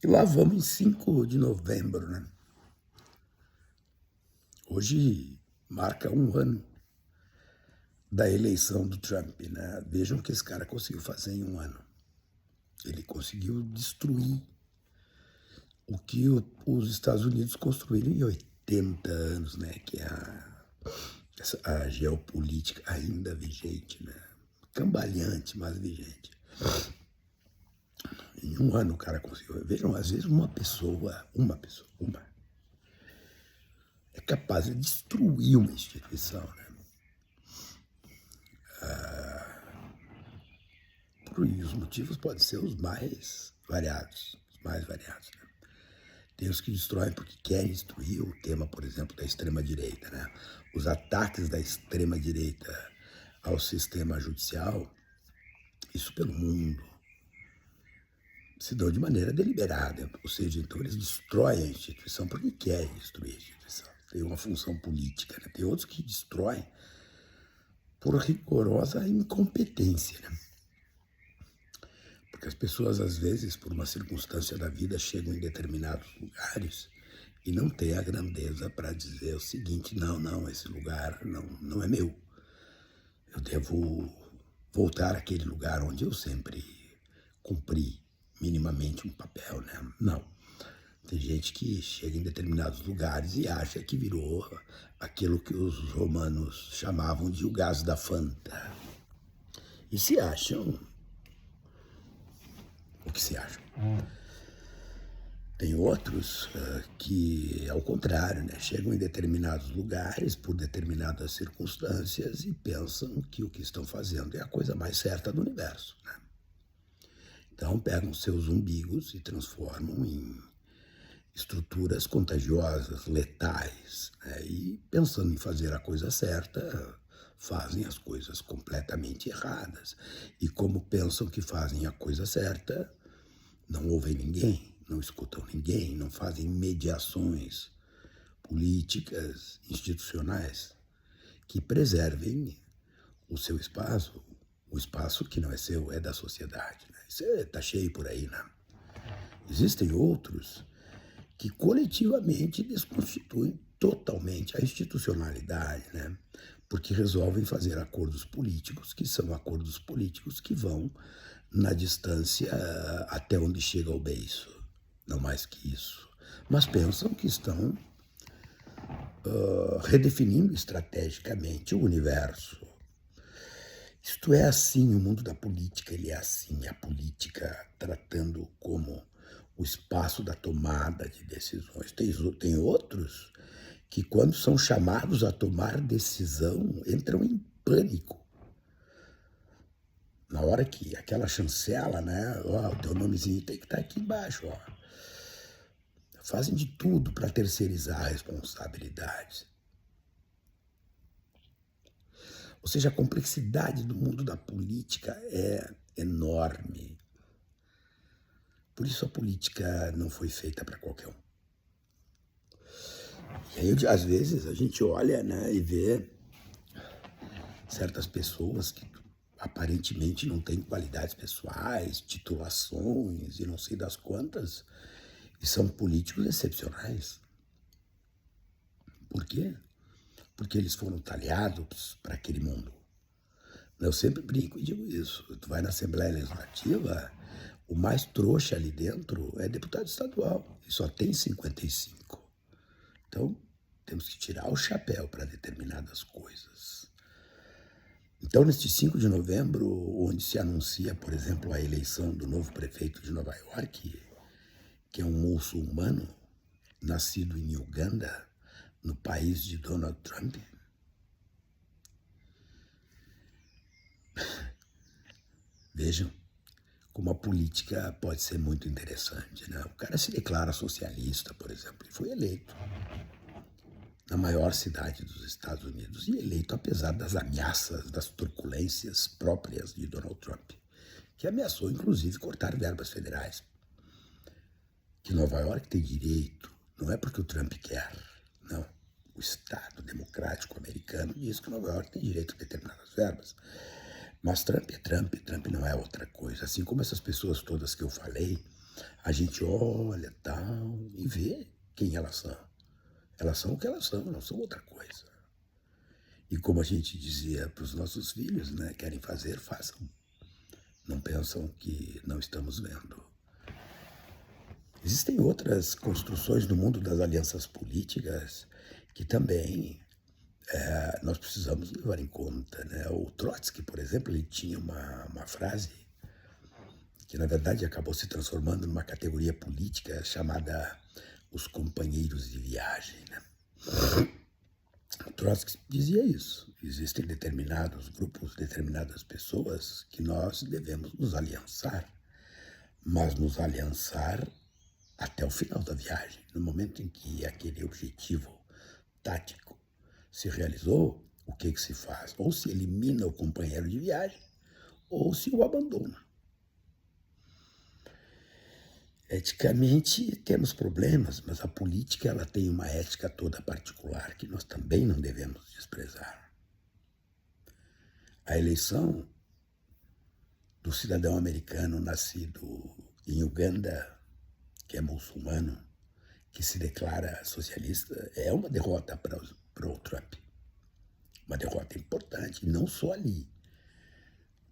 E lá vamos em 5 de novembro, né? Hoje marca um ano da eleição do Trump, né? Vejam o que esse cara conseguiu fazer em um ano. Ele conseguiu destruir o que os Estados Unidos construíram em 80 anos, né? Que é a geopolítica ainda vigente, né? Cambaleante, mas vigente. Em um ano o cara conseguiu. Vejam, às vezes uma pessoa, é capaz de destruir uma instituição, né? E os motivos podem ser os mais variados, né? Tem os que destroem porque querem destruir o tema, por exemplo, da extrema-direita, né? Os ataques da extrema-direita ao sistema judicial, isso pelo mundo, se dão de maneira deliberada. Ou seja, então eles destroem a instituição porque querem destruir a instituição. Tem uma função política, né? Tem outros que destroem por rigorosa incompetência, né? Porque as pessoas, às vezes, por uma circunstância da vida, chegam em determinados lugares e não têm a grandeza para dizer o seguinte: não, esse lugar não é meu. Eu devo voltar àquele lugar onde eu sempre cumpri minimamente um papel, né? Não. Tem gente que chega em determinados lugares e acha que virou aquilo que os romanos chamavam de o gás da Fanta. E se acham o que se acham. Tem outros que, ao contrário, né, chegam em determinados lugares por determinadas circunstâncias e pensam que o que estão fazendo é a coisa mais certa do universo, né? Então pegam seus umbigos e transformam em estruturas contagiosas, letais, né? E pensando em fazer a coisa certa, fazem as coisas completamente erradas. E como pensam que fazem a coisa certa, não ouvem ninguém, não escutam ninguém, não fazem mediações políticas, institucionais, que preservem o seu espaço, o espaço que não é seu, é da sociedade, né? Isso está cheio por aí, né? Existem outros que coletivamente desconstituem totalmente a institucionalidade, né? Porque resolvem fazer acordos políticos, que são acordos políticos que vão na distância até onde chega o beiço, não mais que isso. Mas pensam que estão redefinindo estrategicamente o universo. Isto é assim, o mundo da política, ele é assim, a política tratando como o espaço da tomada de decisões. Tem outros que, quando são chamados a tomar decisão, entram em pânico. Na hora que aquela chancela, né, ó, o teu nomezinho tem que estar aqui embaixo, ó. Fazem de tudo para terceirizar a responsabilidade. Ou seja, a complexidade do mundo da política é enorme. Por isso a política não foi feita para qualquer um. E aí, às vezes, a gente olha, né, e vê certas pessoas que aparentemente não têm qualidades pessoais, titulações e não sei das quantas, e são políticos excepcionais. Por quê? Porque eles foram talhados para aquele mundo. Eu sempre brinco e digo isso. Tu vai na Assembleia Legislativa, o mais trouxa ali dentro é deputado estadual, e só tem 55. Então, temos que tirar o chapéu para determinadas coisas. Então, neste 5 de novembro, onde se anuncia, por exemplo, a eleição do novo prefeito de Nova York, que é um muçulmano, nascido em Uganda, no país de Donald Trump, vejam como a política pode ser muito interessante, né? O cara se declara socialista, por exemplo, e foi eleito na maior cidade dos Estados Unidos, e eleito apesar das ameaças, das truculências próprias de Donald Trump, que ameaçou, inclusive, cortar verbas federais. Que Nova York tem direito, não é porque o Trump quer, não. O Estado democrático americano diz que Nova York tem direito a determinadas verbas. Mas Trump é Trump, Trump não é outra coisa. Assim como essas pessoas todas que eu falei, A gente olha, tal, e vê quem elas são. Elas são o que elas são, não são outra coisa. E como a gente dizia para os nossos filhos, né, querem fazer, façam. Não pensam que não estamos vendo. Existem outras construções do mundo das alianças políticas que também nós precisamos levar em conta, né? O Trotsky, por exemplo, ele tinha uma frase que, na verdade, acabou se transformando numa categoria política chamada os companheiros de viagem, né? O Trotsky dizia isso. Existem determinados grupos, determinadas pessoas que nós devemos nos aliançar, mas nos aliançar até o final da viagem. No momento em que aquele objetivo tático se realizou, o que se faz? Ou se elimina o companheiro de viagem, ou se o abandona. Eticamente temos problemas, mas a política ela tem uma ética toda particular que nós também não devemos desprezar. A eleição do cidadão americano nascido em Uganda, que é muçulmano, que se declara socialista, é uma derrota para o Trump. Uma derrota importante, não só ali.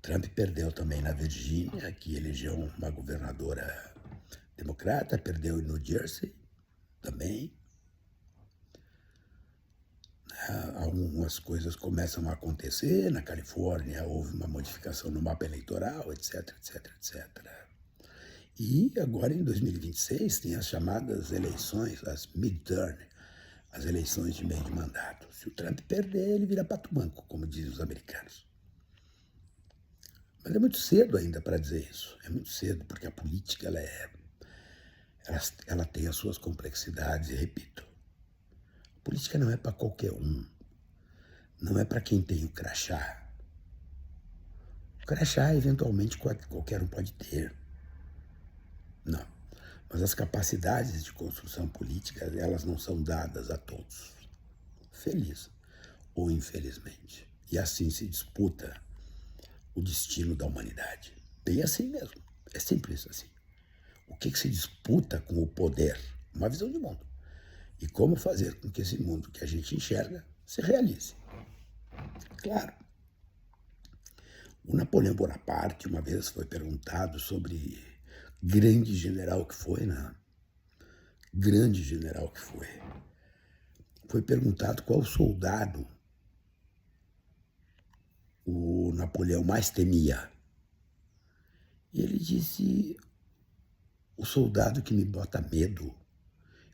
Trump perdeu também na Virgínia, que elegeu uma governadora democrata, perdeu em New Jersey também. Algumas coisas começam a acontecer, na Califórnia houve uma modificação no mapa eleitoral, etc, etc, etc. E agora em 2026 tem as chamadas eleições, as midterm, as eleições de meio de mandato. Se o Trump perder, ele vira pato manco, como dizem os americanos. Mas é muito cedo ainda para dizer isso. É muito cedo, porque a política ela tem as suas complexidades, e repito, a política não é para qualquer um. Não é para quem tem o crachá. O crachá, eventualmente, qualquer um pode ter. Não. Mas as capacidades de construção política, elas não são dadas a todos. Feliz ou infelizmente. E assim se disputa o destino da humanidade. Bem assim mesmo. É simples assim. O que se disputa com o poder? Uma visão de mundo. E como fazer com que esse mundo que a gente enxerga se realize. Claro. O Napoleão Bonaparte uma vez foi perguntado sobre grande general que foi, né? Grande general que foi. Foi perguntado qual soldado o Napoleão mais temia. E ele disse: o soldado que me bota medo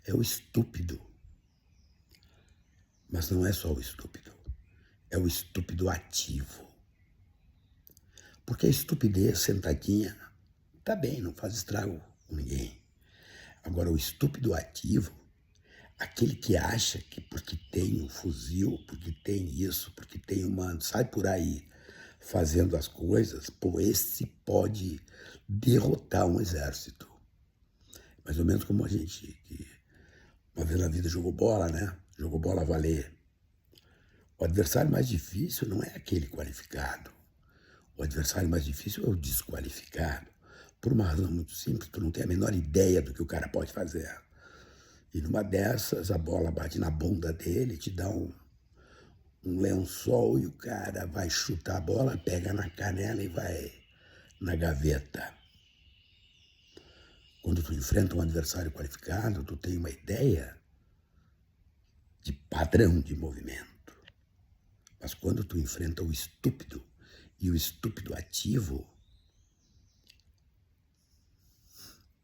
é o estúpido. Mas não é só o estúpido, é o estúpido ativo. Porque a estupidez sentadinha tá bem, não faz estrago com ninguém. Agora, o estúpido ativo, aquele que acha que porque tem um fuzil, porque tem isso, porque tem uma... sai por aí fazendo as coisas, pô, esse pode derrotar um exército. Mais ou menos como a gente, que uma vez na vida jogou bola, né? Jogou bola a valer. O adversário mais difícil não é aquele qualificado. O adversário mais difícil é o desqualificado. Por uma razão muito simples, tu não tem a menor ideia do que o cara pode fazer. E numa dessas, a bola bate na bunda dele, te dá um lençol e o cara vai chutar a bola, pega na canela e vai na gaveta. Quando tu enfrenta um adversário qualificado, tu tem uma ideia de padrão de movimento. Mas quando tu enfrenta o estúpido, e o estúpido ativo,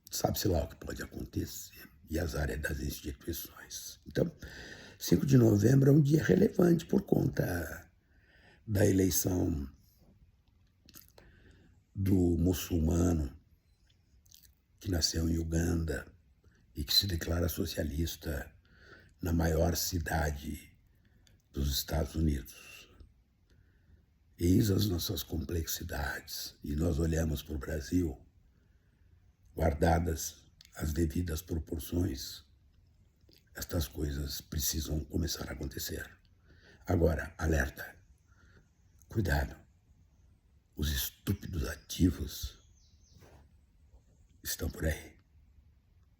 sabe-se lá o que pode acontecer. E as áreas das instituições. Então, 5 de novembro é um dia relevante por conta da eleição do muçulmano que nasceu em Uganda e que se declara socialista na maior cidade dos Estados Unidos. Eis as nossas complexidades e nós olhamos para o Brasil, guardadas as devidas proporções, estas coisas precisam começar a acontecer. Agora, alerta, cuidado, os estúpidos ativos estão por aí.